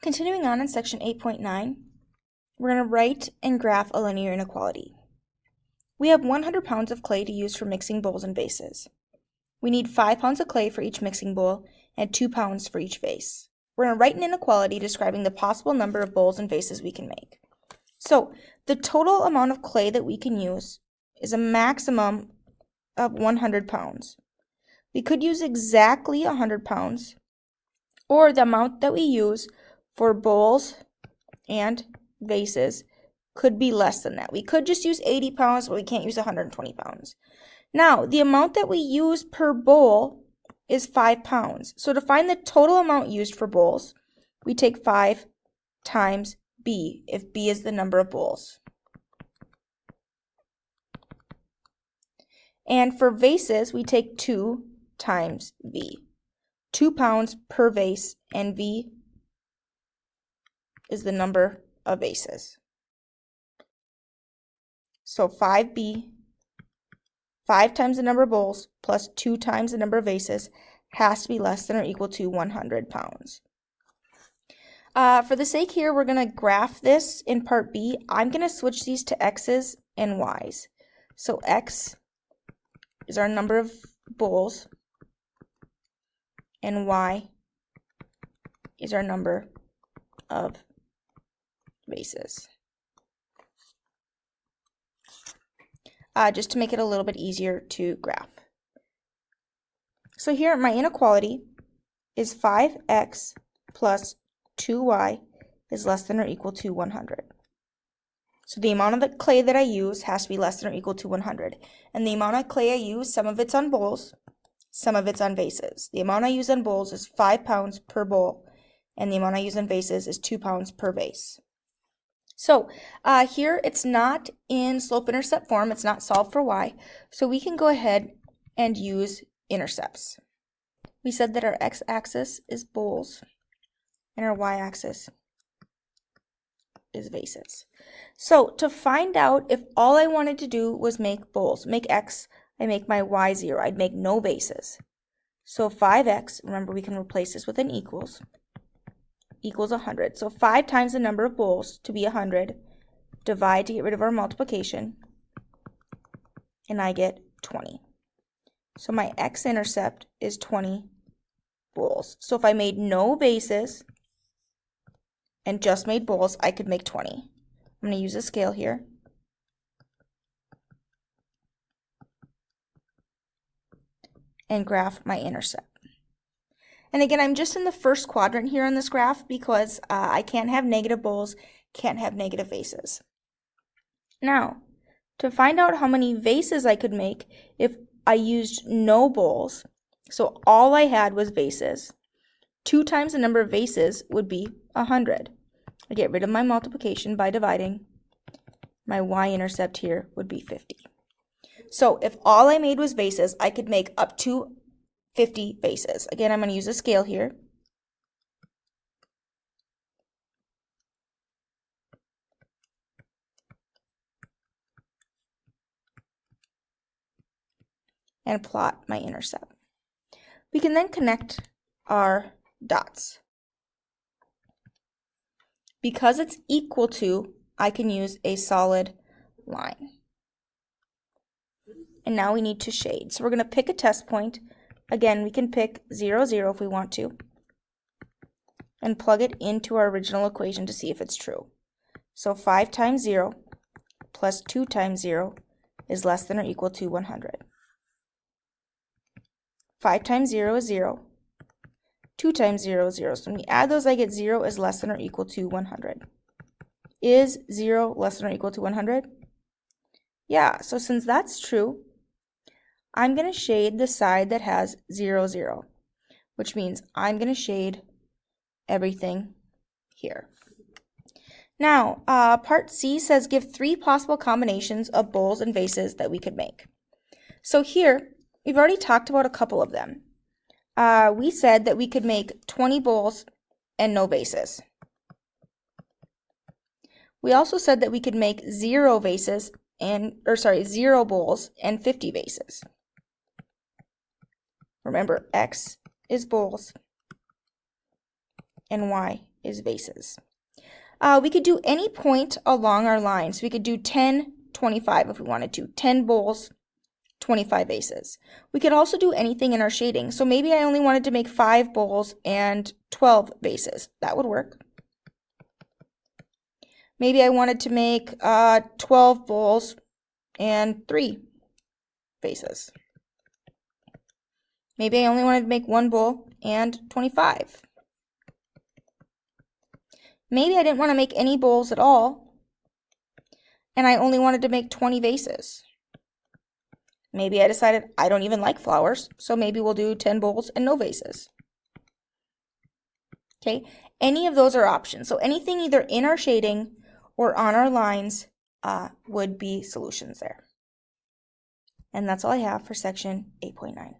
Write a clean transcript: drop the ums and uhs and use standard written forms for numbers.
Continuing on in section 8.9, we're going to write and graph a linear inequality. We have 100 pounds of clay to use for mixing bowls and vases. We need 5 pounds of clay for each mixing bowl and 2 pounds for each vase. We're going to write an inequality describing the possible number of bowls and vases we can make. So the total amount of clay that we can use is a maximum of 100 pounds. We could use exactly 100 pounds, or the amount that we use for bowls and vases could be less than that. We could just use 80 pounds, but we can't use 120 pounds. Now, the amount that we use per bowl is 5 pounds. So to find the total amount used for bowls, we take 5 times B, if B is the number of bowls. And for vases, we take 2 times V. 2 pounds per vase, and V is the number of vases. So 5B, 5 times the number of bowls plus 2 times the number of vases has to be less than or equal to 100 pounds. For the sake here, we're going to graph this in part B. I'm going to switch these to X's and Y's. So X is our number of bowls, and Y is our number of vases. Just to make it a little bit easier to graph. So here my inequality is 5x plus 2y is less than or equal to 100. So the amount of the clay that I use has to be less than or equal to 100. And the amount of clay I use, some of it's on bowls, some of it's on vases. The amount I use on bowls is 5 pounds per bowl, and the amount I use on vases is 2 pounds per vase. So here it's not in slope-intercept form, it's not solved for y, so we can go ahead and use intercepts. We said that our x-axis is bowls, and our y-axis is vases. So to find out if all I wanted to do was make bowls, make x, I make my y 0, I'd make no vases. So 5x, remember we can replace this with an equals 100. So 5 times the number of bowls to be 100, divide to get rid of our multiplication, and I get 20. So my x-intercept is 20 bowls. So if I made no vases and just made bowls, I could make 20. I'm going to use a scale here. And graph my intercept. And again, I'm just in the first quadrant here on this graph because I can't have negative bowls, can't have negative vases. Now, to find out how many vases I could make if I used no bowls, so all I had was vases, 2 times the number of vases would be 100. I get rid of my multiplication by dividing. My y-intercept here would be 50. So if all I made was vases, I could make up to 50 vases. Again, I'm going to use a scale here. And plot my intercept. We can then connect our dots. Because it's equal to, I can use a solid line. And now we need to shade. So we're going to pick a test point. Again, we can pick 0, 0 if we want to, and plug it into our original equation to see if it's true. So 5 times 0 plus 2 times 0 is less than or equal to 100. 5 times 0 is 0. 2 times 0 is 0. So when we add those, I get 0 is less than or equal to 100. Is 0 less than or equal to 100? Yeah, so since that's true, I'm going to shade the side that has 0, 0, which means I'm going to shade everything here. Now, part C says give 3 possible combinations of bowls and vases that we could make. So here, we've already talked about a couple of them. We said that we could make 20 bowls and no vases. We also said that we could make 0 bowls and 50 vases. Remember, X is bowls and Y is vases. We could do any point along our line. So we could do 10, 25 if we wanted to. 10 bowls, 25 vases. We could also do anything in our shading. So maybe I only wanted to make 5 bowls and 12 vases. That would work. Maybe I wanted to make 12 bowls and 3 vases. Maybe I only wanted to make 1 bowl and 25. Maybe I didn't want to make any bowls at all, and I only wanted to make 20 vases. Maybe I decided I don't even like flowers, so maybe we'll do 10 bowls and no vases. Okay, any of those are options. So anything either in our shading or on our lines would be solutions there. And that's all I have for section 8.9.